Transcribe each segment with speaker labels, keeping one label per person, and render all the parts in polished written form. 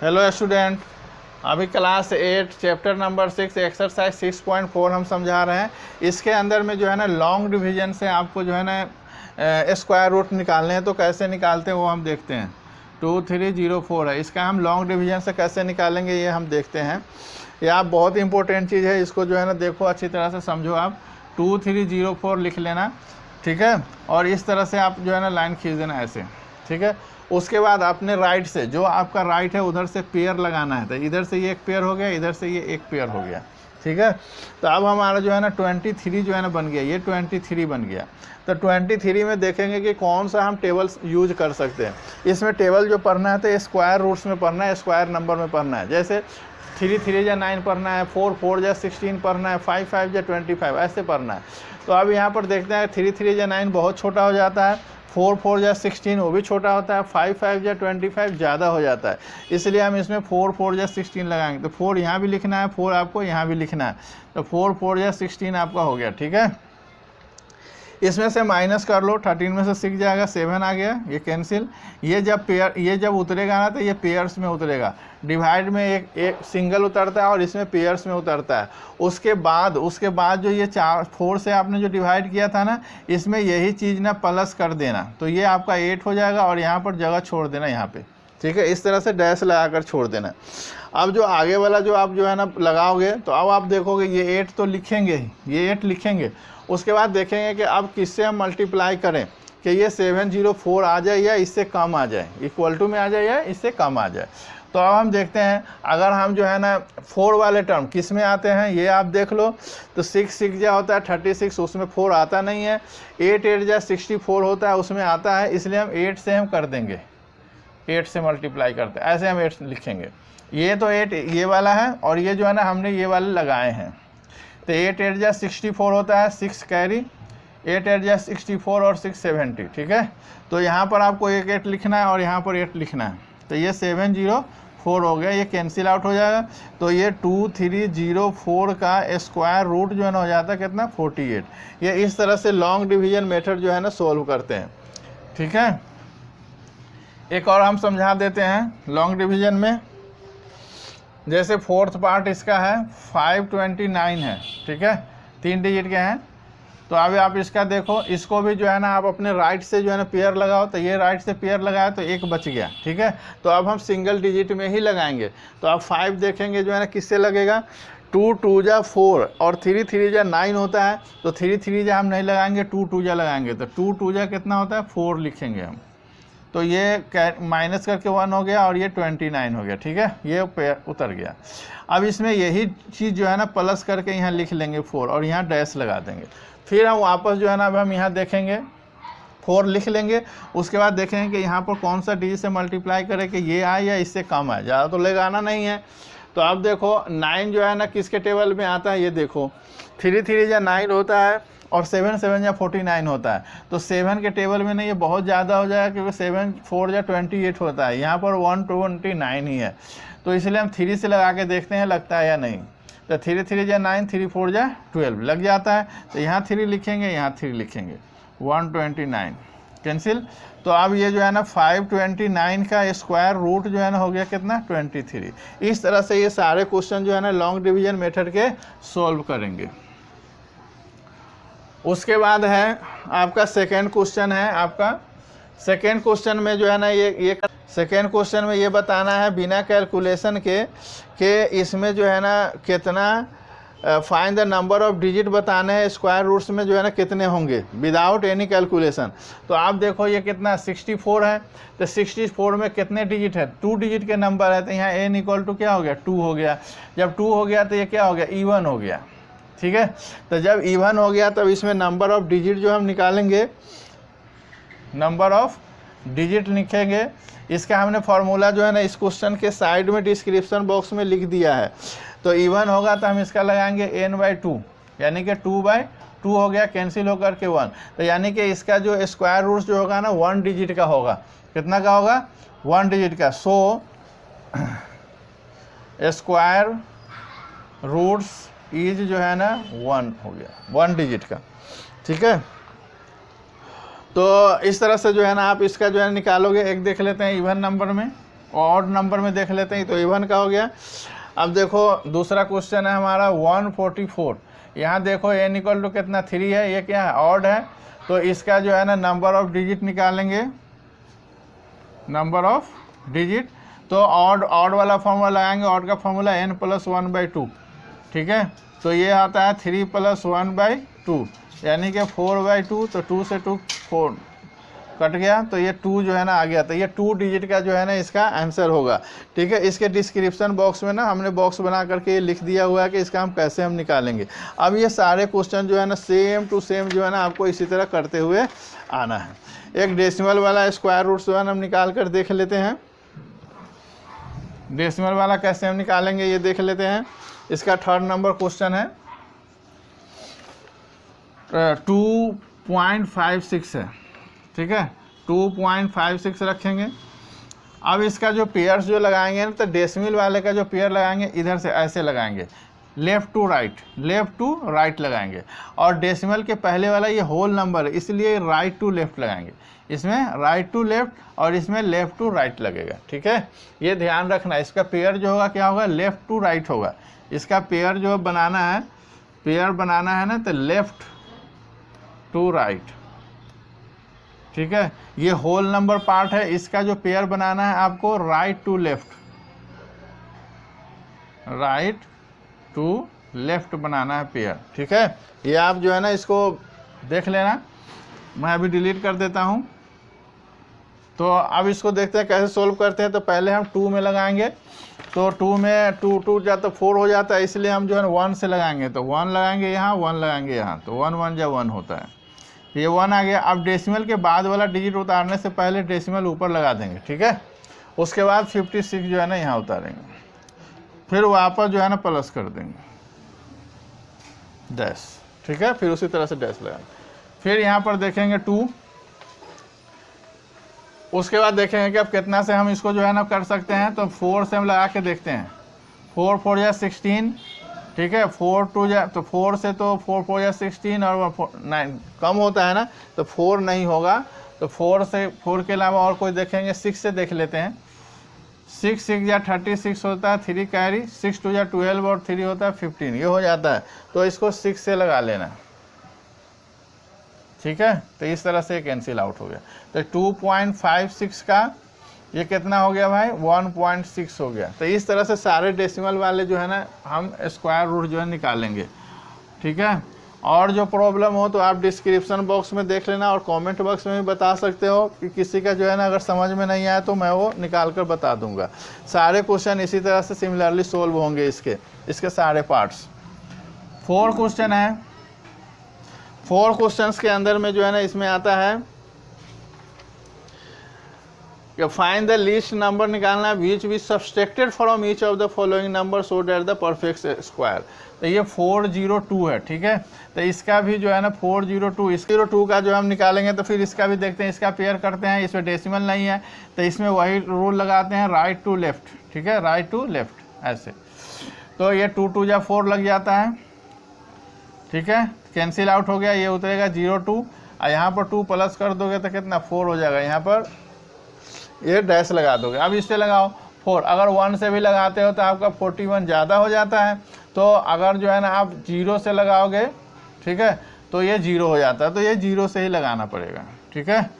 Speaker 1: Hello student, अभी class 8 chapter number 6 exercise 6.4 हम समझा रहे हैं। इसके अंदर में जो है ना लॉन्ग डिवीजन से आपको जो है ना स्क्वायर रूट निकालने हैं। तो कैसे निकालते हैं वो हम देखते हैं। 2304 है, इसका हम लॉन्ग डिवीजन से कैसे निकालेंगे ये हम देखते हैं। ये आप बहुत इंपॉर्टेंट चीज़ है, इसको जो है ना देखो अच्छी तरह से समझो। आप 2304 लिख लेना, ठीक है। और इस तरह से आप जो है ना लाइन खींच देना ऐसे, ठीक है। उसके बाद अपने राइट से, जो आपका राइट है उधर से पेयर लगाना है। तो इधर से ये एक पेयर हो गया, इधर से ये एक पेयर हो गया, ठीक है। तो अब हमारा जो है ना 23 जो है ना बन गया, ये 23 बन गया। तो 23 में देखेंगे कि कौन सा हम टेबल यूज कर सकते हैं। इसमें टेबल जो पढ़ना है तो स्क्वायर रूट्स में पढ़ना है, स्क्वायर नंबर में पढ़ना है। जैसे 3 3 या 9 पढ़ना है, 4 4 या 16 पढ़ना है, 5 5 या 25 ऐसे पढ़ना है। तो अब यहाँ पर देखते हैं 3 3 या 9 बहुत छोटा हो जाता है, 4 4 या 16 वो भी छोटा होता है, 5 5 या 25 ज़्यादा हो जाता है। इसलिए हम इसमें 4 4 या 16 लगाएंगे। तो 4 यहाँ भी लिखना है, 4 आपको यहाँ भी लिखना है। तो 4 4 या 16 आपका हो गया, ठीक है। इसमें से माइनस कर लो, 13 में से 6 जाएगा, 7 आ गया, ये कैंसिल। ये जब उतरेगा ना तो ये पेयर्स में उतरेगा। डिवाइड में एक सिंगल उतरता है और इसमें पेयर्स में उतरता है। उसके बाद जो ये 4 से आपने जो डिवाइड किया था ना, इसमें यही चीज़ ना प्लस कर देना। तो ये आपका 8 हो जाएगा और यहाँ पर जगह छोड़ देना यहाँ पे, ठीक है। इस तरह से डैश लगाकर छोड़ देना। अब जो आगे वाला जो आप जो है ना लगाओगे, तो अब आप देखोगे ये 8 तो लिखेंगे ही, ये 8 लिखेंगे। उसके बाद देखेंगे कि अब किससे हम मल्टीप्लाई करें कि ये 704 आ जाए या इससे कम आ जाए, इक्वल टू में आ जाए या इससे कम आ जाए। तो अब हम देखते हैं, अगर हम जो है ना 4 वाले टर्म किस में आते हैं ये आप देख लो। तो 6 6 जा होता है 36, उसमें 4 आता नहीं है। 8 8 जा 64 होता है, उसमें आता है। इसलिए हम 8 से हम कर देंगे, 8 से मल्टीप्लाई करते हैं, ऐसे हम 8 लिखेंगे। ये तो 8 ये वाला है और ये जो है ना हमने ये वाले लगाए हैं। तो 8 8 जा 64 होता है, 6 कैरी, 8 8 जा 64 और 6 70, ठीक है। तो यहाँ पर आपको एक 8 लिखना है और यहाँ पर 8 लिखना है। तो ये 704 हो गया, ये कैंसिल आउट हो जाएगा। तो ये 2304 का स्क्वायर रूट जो है ना हो जाता है कितना, 48। ये इस तरह से लॉन्ग डिवीजन मेथड जो है ना सोल्व करते हैं, ठीक है। एक और हम समझा देते हैं लॉन्ग डिवीजन में। जैसे 4th पार्ट इसका है 529 है, ठीक है, 3 डिजिट के हैं। तो अभी आप इसका देखो, इसको भी जो है ना आप अपने राइट से जो है ना पेयर लगाओ। तो ये राइट से पेयर लगाया तो एक बच गया, ठीक है। तो अब हम सिंगल डिजिट में ही लगाएंगे। तो आप 5 देखेंगे जो है ना किससे लगेगा, 2 2 जा 4 और 3 3 जा 9 होता है। तो 3 3 जा हम नहीं लगाएंगे, 2 2 जा लगाएंगे। तो 2 2 जा कितना होता है, 4 लिखेंगे हम। तो ये माइनस करके 1 हो गया और ये 29 हो गया, ठीक है। ये पेयर उतर गया। अब इसमें यही चीज़ जो है ना प्लस करके यहाँ लिख लेंगे 4 और यहाँ डैश लगा देंगे। फिर हम वापस जो है ना अब हम यहाँ देखेंगे 4 लिख लेंगे। उसके बाद देखेंगे कि यहाँ पर कौन सा डिजिट से मल्टीप्लाई करें कि ये आए या इससे कम आए, ज़्यादा तो लगाना नहीं है। तो अब देखो 9 जो है ना किसके टेबल में आता है, ये देखो 3 3 या 9 होता है और 7 7 या 49 होता है। तो 7 के टेबल में नहीं, ये बहुत ज़्यादा हो जाएगा क्योंकि 7 4 या 28 होता है, यहाँ पर 129 ही है। तो इसलिए हम 3 से लगा के देखते हैं लगता है या नहीं। तो 3 3 या 9, 3 4 या 12 लग जाता है। तो यहाँ 3 लिखेंगे, यहाँ 3 लिखेंगे, 129 कैंसिल। तो अब ये जो है ना 529 का स्क्वायर रूट जो है ना हो गया कितना, 23। इस तरह से ये सारे क्वेश्चन जो है ना लॉन्ग डिवीजन मेथड के सोल्व करेंगे। उसके बाद है आपका सेकेंड क्वेश्चन है। आपका सेकेंड क्वेश्चन में जो है ना ये सेकेंड क्वेश्चन में ये बताना है बिना कैलकुलेशन के इसमें जो है ना कितना find the number of digit बताने हैं, स्क्वायर रूट्स में जो है ना कितने होंगे विदाउट एनी कैलकुलेशन। तो आप देखो ये कितना 64 है। तो 64 में कितने डिजिट है, 2 डिजिट के नंबर है। तो यहाँ n इक्वल टू क्या हो गया, 2 हो गया। जब 2 हो गया तो ये क्या हो गया, इवन हो गया, ठीक है। तो जब इवन हो गया तब इसमें नंबर ऑफ डिजिट जो हम निकालेंगे, नंबर ऑफ डिजिट लिखेंगे। इसका हमने फार्मूला जो है ना इस क्वेश्चन के साइड में डिस्क्रिप्शन बॉक्स में लिख दिया है। तो इवन होगा तो हम इसका लगाएंगे n/2, यानी कि 2/2 हो गया, कैंसिल होकर के 1। तो यानी कि इसका जो स्क्वायर रूट्स जो होगा ना 1 डिजिट का होगा। कितना का होगा, 1 डिजिट का। सो स्क्वायर रूट्स इज जो है ना 1 हो गया, 1 डिजिट का, ठीक है। तो इस तरह से जो है ना आप इसका जो है निकालोगे। एक देख लेते हैं इवन नंबर में, ऑड नंबर में देख लेते हैं, तो इवन का हो गया। अब देखो दूसरा क्वेश्चन है हमारा 144। यहाँ देखो n इक्वल टू कितना 3 है, ये क्या है ऑड है, तो इसका जो है ना नंबर ऑफ डिजिट निकालेंगे, नंबर ऑफ डिजिट। तो ऑड वाला फॉर्मूला लगाएंगे, ऑड का फॉर्मूला n + 1/2, ठीक है। तो ये आता है 3 + 1/2 यानी कि 4/2, तो 2 से 2 4 कट गया, तो ये 2 जो है ना आ गया, तो ये 2 डिजिट का जो है ना इसका आंसर होगा, ठीक है। इसके डिस्क्रिप्शन बॉक्स में ना हमने बॉक्स बना करके ये लिख दिया हुआ है कि इसका हम कैसे हम निकालेंगे। अब ये सारे क्वेश्चन जो है ना सेम टू सेम जो है ना आपको इसी तरह करते हुए आना है। एक डेसिमल वाला स्क्वायर रूट जो है ना हम निकाल कर देख लेते हैं। डेसिमल वाला कैसे हम निकालेंगे ये देख लेते हैं। इसका 3rd नंबर क्वेश्चन है, 2.56 है, ठीक है, 2.56 रखेंगे। अब इसका जो पेयर्स जो लगाएंगे ना, तो डेसिमल वाले का जो पेयर लगाएंगे इधर से ऐसे लगाएंगे, लेफ़्ट टू राइट लगाएंगे, और डेसिमल के पहले वाला ये होल नंबर है इसलिए राइट टू लेफ़्ट लगाएंगे, इसमें राइट टू लेफ़्ट और इसमें लेफ़्ट टू राइट लगेगा, ठीक है। ये ध्यान रखना, इसका पेयर जो होगा क्या होगा, लेफ़्ट टू राइट होगा। इसका पेयर जो बनाना है, पेयर बनाना है ना, तो लेफ़्ट टू राइट, ठीक है। ये होल नंबर पार्ट है, इसका जो पेयर बनाना है आपको राइट टू लेफ्ट बनाना है पेयर, ठीक है। ये आप जो है ना इसको देख लेना, मैं अभी डिलीट कर देता हूँ। तो अब इसको देखते हैं कैसे सोल्व करते हैं। तो पहले हम 2 में लगाएंगे, तो 2 में 2 या तो 4 हो जाता है, इसलिए हम जो है 1 से लगाएंगे, तो 1 लगाएंगे यहाँ, 1 लगाएंगे यहाँ, तो 1 1 या 1 होता है, ये 1 आ गया। अब डेसिमल के बाद वाला डिजिट उतारने से पहले डेसिमल ऊपर लगा देंगे, ठीक है। उसके बाद 56 जो है ना यहाँ उतारेंगे, फिर वापस जो है ना प्लस कर देंगे डैश, ठीक है। फिर उसी तरह से डैश लगाएंगे, फिर यहाँ पर देखेंगे 2, उसके बाद देखेंगे कि अब कितना से हम इसको जो है ना कर सकते हैं। तो 4 से हम लगा के देखते हैं, 4 4 या 16, ठीक है। 4 2 या तो 4 से तो 4 4 या 16 और 9 कम होता है ना, तो 4 नहीं होगा। तो 4 से 4 के अलावा और कोई देखेंगे, 6 से देख लेते हैं। 6 6 या 36 होता है, 3 कैरी, 6 2 या 12 और 3 होता है 15, ये हो जाता है। तो इसको 6 से लगा लेना, ठीक है। तो इस तरह से कैंसिल आउट हो गया। तो 2.56 का ये कितना हो गया भाई, 1.6 हो गया। तो इस तरह से सारे डेसिमल वाले जो है ना हम स्क्वायर रूट जो है निकालेंगे, ठीक है। और जो प्रॉब्लम हो तो आप डिस्क्रिप्शन बॉक्स में देख लेना, और कमेंट बॉक्स में भी बता सकते हो कि किसी का जो है ना अगर समझ में नहीं आया तो मैं वो निकाल कर बता दूंगा। सारे क्वेश्चन इसी तरह से सिमिलरली सोल्व होंगे, इसके सारे पार्ट्स। 4 क्वेश्चन है, 4 क्वेश्चंस के अंदर में जो है ना इसमें आता है कि फाइंड द लीस्ट नंबर निकालना है which we subtracted from each of the following number so that the perfect square. तो ये 402 है, ठीक है। तो इसका भी जो है ना 402, इस 02 का जो हम निकालेंगे, तो फिर इसका भी देखते हैं, इसका पेयर करते हैं। इसमें डेसिमल नहीं है तो इसमें वही रूल लगाते हैं, राइट टू लेफ्ट, ठीक है, राइट टू लेफ्ट ऐसे। तो ये 2 2 या 4 लग जाता है, ठीक है, कैंसिल आउट हो गया, ये उतरेगा 02, और यहाँ पर 2 प्लस कर दोगे तो कितना 4 हो जाएगा, यहाँ पर ये डैश लगा दोगे। अब इससे लगाओ 4, अगर 1 से भी लगाते हो तो आपका 41 ज़्यादा हो जाता है। तो अगर जो है ना आप 0 से लगाओगे, ठीक है, तो ये 0 हो जाता है, तो ये 0 से ही लगाना पड़ेगा, ठीक है।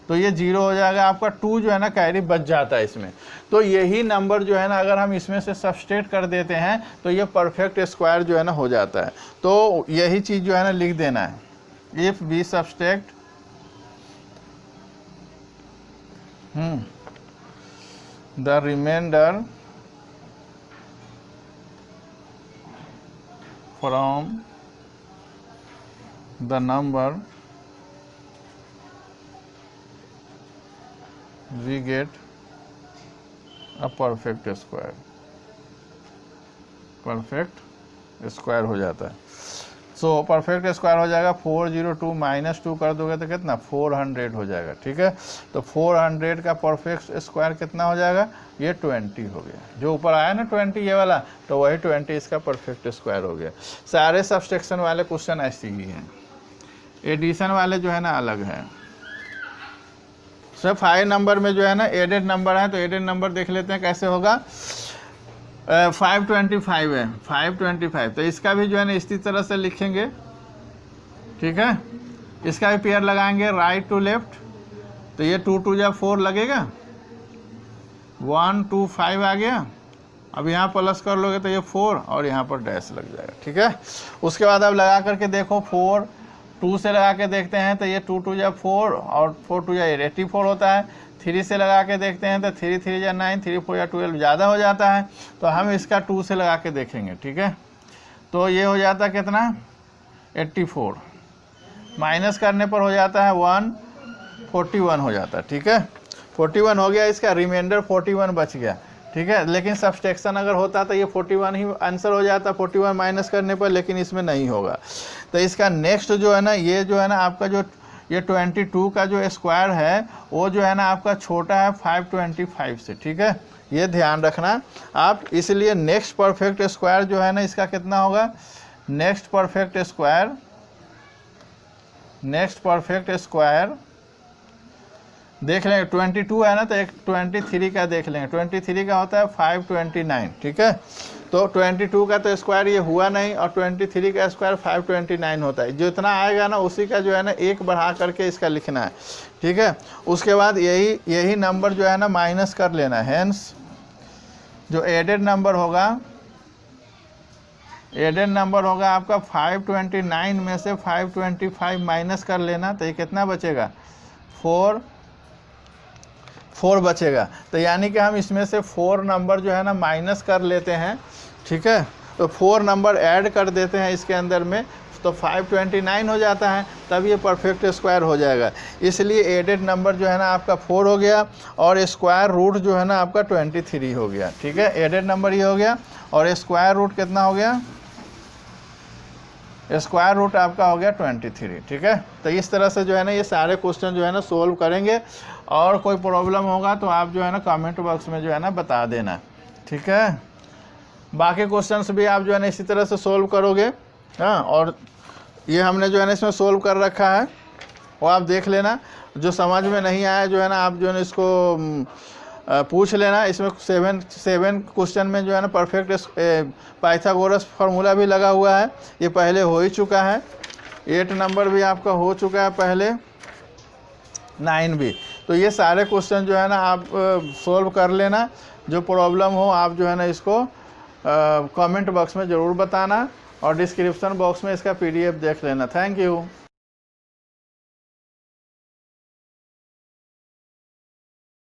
Speaker 1: तो ये 0 हो जाएगा, आपका 2 जो है ना कैरी बच जाता है इसमें। तो यही नंबर जो है ना अगर हम इसमें से सब्सट्रैक्ट कर देते हैं तो ये परफेक्ट स्क्वायर जो है ना हो जाता है। तो यही चीज़ जो है ना लिख देना है, if we subtract the remainder from the number we get a perfect square, perfect square हो जाता है। सो परफेक्ट स्क्वायर हो जाएगा 402 माइनस 2 कर दोगे तो कितना 400 हो जाएगा, ठीक है। तो 400 का परफेक्ट स्क्वायर कितना हो जाएगा, ये 20 हो गया। जो ऊपर आया ना 20 ये वाला, तो वही 20 इसका परफेक्ट स्क्वायर हो गया। सारे सब्सट्रैक्शन वाले क्वेश्चन ऐसे ही हैं, एडिशन वाले जो है ना अलग है। सर 5 नंबर में जो है ना एडेड नंबर है, तो एडेड नंबर देख लेते हैं कैसे होगा। 525 है, 525, तो इसका भी जो है ना इसी तरह से लिखेंगे, ठीक है। इसका भी पेयर लगाएंगे राइट टू लेफ्ट, तो ये 2 2 जा 4 लगेगा, 1 2 5 आ गया। अब यहाँ प्लस कर लोगे तो ये 4 और यहाँ पर डैश लग जाएगा, ठीक है। उसके बाद अब लगा करके देखो, 4 2 से लगा के देखते हैं तो ये 2 2 जा 4 और 4 2 जा 84 होता है। 3 से लगा के देखते हैं तो 3 3 जा 9, 3 4 जा 12 ज़्यादा हो जाता है, तो हम इसका 2 से लगा के देखेंगे, ठीक है। तो ये हो जाता है कितना, 84, माइनस करने पर हो जाता है 141 हो जाता है, ठीक है। 41 हो गया, इसका रिमाइंडर 41 बच गया, ठीक है। लेकिन सब्सट्रैक्शन अगर होता तो ये 41 ही आंसर हो जाता 41 माइनस करने पर, लेकिन इसमें नहीं होगा। तो इसका नेक्स्ट जो है ना, ये जो है ना आपका जो ये 22 का जो स्क्वायर है वो जो है ना आपका छोटा है 525 से, ठीक है। ये ध्यान रखना आप, इसलिए नेक्स्ट परफेक्ट स्क्वायर जो है ना इसका कितना होगा, नेक्स्ट परफेक्ट स्क्वायर देख लेंगे। 22 है ना, तो एक 23 का देख लेंगे। 23 का होता है 529, ठीक है। तो 22 का तो स्क्वायर ये हुआ नहीं, और 23 का स्क्वायर 529 होता है। जितना आएगा ना उसी का जो है ना एक बढ़ा करके इसका लिखना है, ठीक है। उसके बाद यही नंबर जो है ना माइनस कर लेना है। हेंस जो एडेड नंबर होगा आपका 529 में से 525 माइनस कर लेना, तो ये कितना बचेगा, 4 बचेगा। तो यानी कि हम इसमें से 4 नंबर जो है ना माइनस कर लेते हैं, ठीक है। तो 4 नंबर ऐड कर देते हैं इसके अंदर में, तो 529 हो जाता है, तब ये परफेक्ट स्क्वायर हो जाएगा। इसलिए एडेड नंबर जो है ना आपका 4 हो गया, और स्क्वायर रूट जो है ना आपका 23 हो गया, ठीक है। एडेड नंबर ये हो गया, और स्क्वायर रूट कितना हो गया, स्क्वायर रूट आपका हो गया 23, ठीक है। तो इस तरह से जो है ना ये सारे क्वेश्चन जो है ना सोल्व करेंगे, और कोई प्रॉब्लम होगा तो आप जो है ना कमेंट बॉक्स में जो है ना बता देना, ठीक है। बाकी क्वेश्चंस भी आप जो है ना इसी तरह से सोल्व करोगे, हाँ। और ये हमने जो है ना इसमें सोल्व कर रखा है, वो आप देख लेना। जो समझ में नहीं आया जो है ना आप जो है ना इसको पूछ लेना। इसमें 7 क्वेश्चन में जो है ना परफेक्ट पाइथागोरस फार्मूला भी लगा हुआ है, ये पहले हो ही चुका है। 8 नंबर भी आपका हो चुका है पहले, 9 भी। तो ये सारे क्वेश्चन जो है ना आप सोल्व कर लेना। जो प्रॉब्लम हो आप जो है ना इसको कमेंट बॉक्स में ज़रूर बताना, और डिस्क्रिप्शन बॉक्स में इसका PDF देख लेना। Thank you.